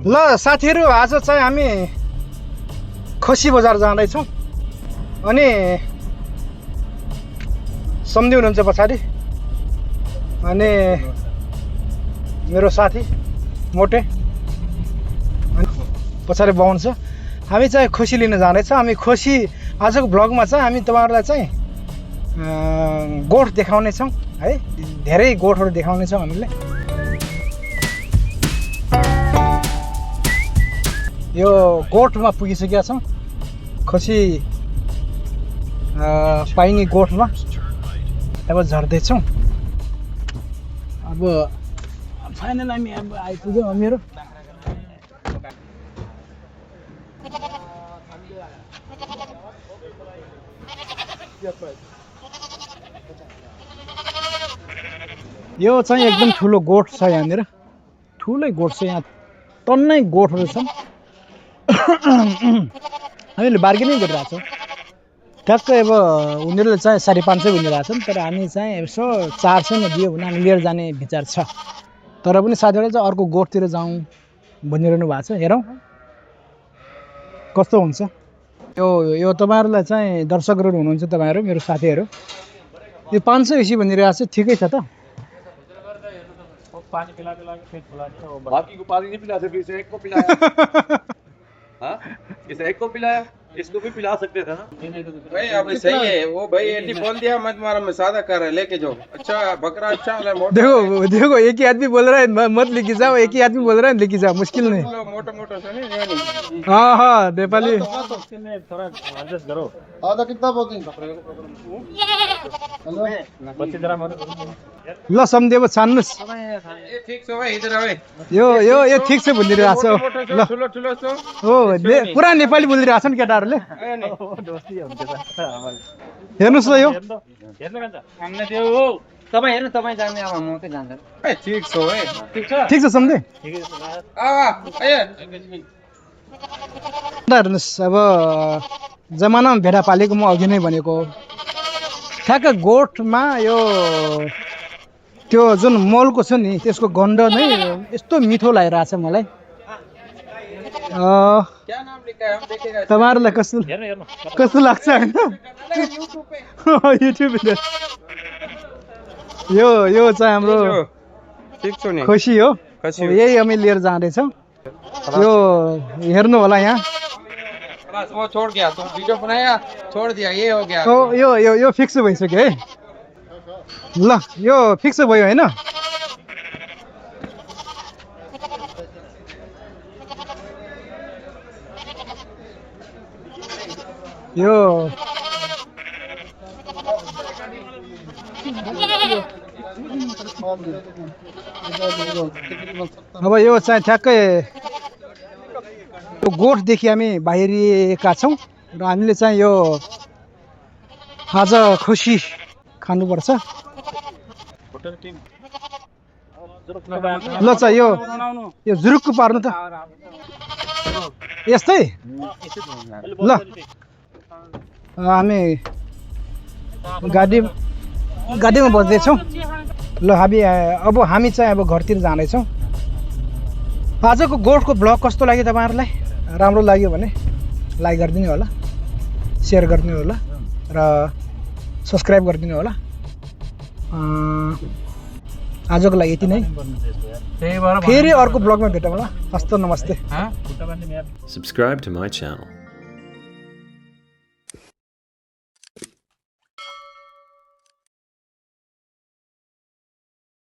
ल साथीहरू आज चाहिँ हामी खसी बजार जाँदैछौँ अनि सम्झि हुनुहुन्छ पछाडि अनि मेरो साथी मोटे अनि पछाडि बाहुन छ हामी चाहिँ खसी लिन जाँदैछौँ हामी खसी आजको भ्लगमा चाहिँ हामी तपाईँहरूलाई चाहिँ गोठ देखाउनेछौँ है धेरै गोठहरू देखाउनेछौँ हामीले यो गोठमा पुगिसकेका छौँ खसी पाइने गोठमा अब झर्दैछौँ अब फाइनल हामी अब आइपुग्यौँ हामीहरू यो चाहिँ एकदम ठुलो गोठ छ यहाँनिर ठुलै गोठ छ यहाँ टन्नै गोठहरू छन् हामीले बार्गेनिङ गरिरहेको छौँ ठ्याक्कै अब उनीहरूले चाहिँ 550 भनिरहेको छन् तर हामी चाहिँ यसो 400 मा दियो भने हामी लिएर जाने विचार छ तर पनि साथीहरूले चाहिँ अर्को गोठतिर जाउँ भनिरहनु भएको छ हेरौँ कस्तो हुन्छ यो तपाईँहरूलाई चाहिँ दर्शकहरू हुनुहुन्छ तपाईँहरू मेरो साथीहरू यो 500 इसी भनिरहेको छ ठिकै छ त पानी पिला के पेट फुला बाकी को पानी नहीं पिला सकते इसे एक को पिलाया हाँ इसे एक को पिलाया इसको भी पिला सकते थे ना भाई अब सही है वो भाई एंटी बोल दिया मत मारो मैं सादा कर रहा है लेके जाओ अच्छा बकरा अच्छा वाला देखो एक ही आदमी बोल रहा है मत लेके जाओ एक ही आदमी बोल रहा है लेके जाओ मुश्किल नहीं मोटा मोटा सा नहीं हाँ हाँ नेपाली थोड़ा एडजस्ट करो आधा कितना बोलते हैं बच्चे जरा मत ल सम्झेब छान्नुस् ये ठीक छ भाइ इधर आवे यो ठिक छ भनिरहेको छ ल ठुलो ठुलो छ हो पुरा नेपाली बोलिरहेको छ नि केटाहरूले हेर्नुस् ल यो हामीले त्यो तपाईँ हेर्नु तपाईँ जान्ने अब म त जान्दैन ए ठीक छ है ठिक छ सम्झे हेर्नुहोस् अब जमानामा भेडा पालेको म अघि नै भनेको ठ्याक्क गोठमा यो त्यो जुन मलको छ नि त्यसको गन्ध नै यस्तो मिठो लागिरहेछ मलाई तपाईँहरूलाई कस्तो लाग्छ होइन युट्युब यो चाहिँ हाम्रो खसी हो यही हामी लिएर जाँदैछौँ यो हेर्नु होला यहाँ वो छोड़ गया तो वीडियो बनाया छोड़ दिया ये हो गया यो फिक्स भइसक्यो है ल यो फिक्स भयो हैन यो अब यो चाहिँ ठ्याक्कै यो गोठदेखि हामी बाहिरिएका छौँ र हामीले चाहिँ यो आज खुसी खानुपर्छ ल चाहिँ यो जुरुक्क पार्नु त यस्तै ल हामी गाडीमा बस्दैछौँ ल अब हामी चाहिँ अब घरतिर जाँदैछौँ आजको गोठको ब्लग कस्तो लाग्यो तपाईँहरूलाई राम्रो लाग्यो भने लाइक गरिदिनु होला सेयर गरिदिनु होला र सब्सक्राइब गरिदिनु होला आजको लागि यति नै फेरि अर्को ब्लगमा भेटौँ होला हस्त नमस्ते Subscribe to my channel.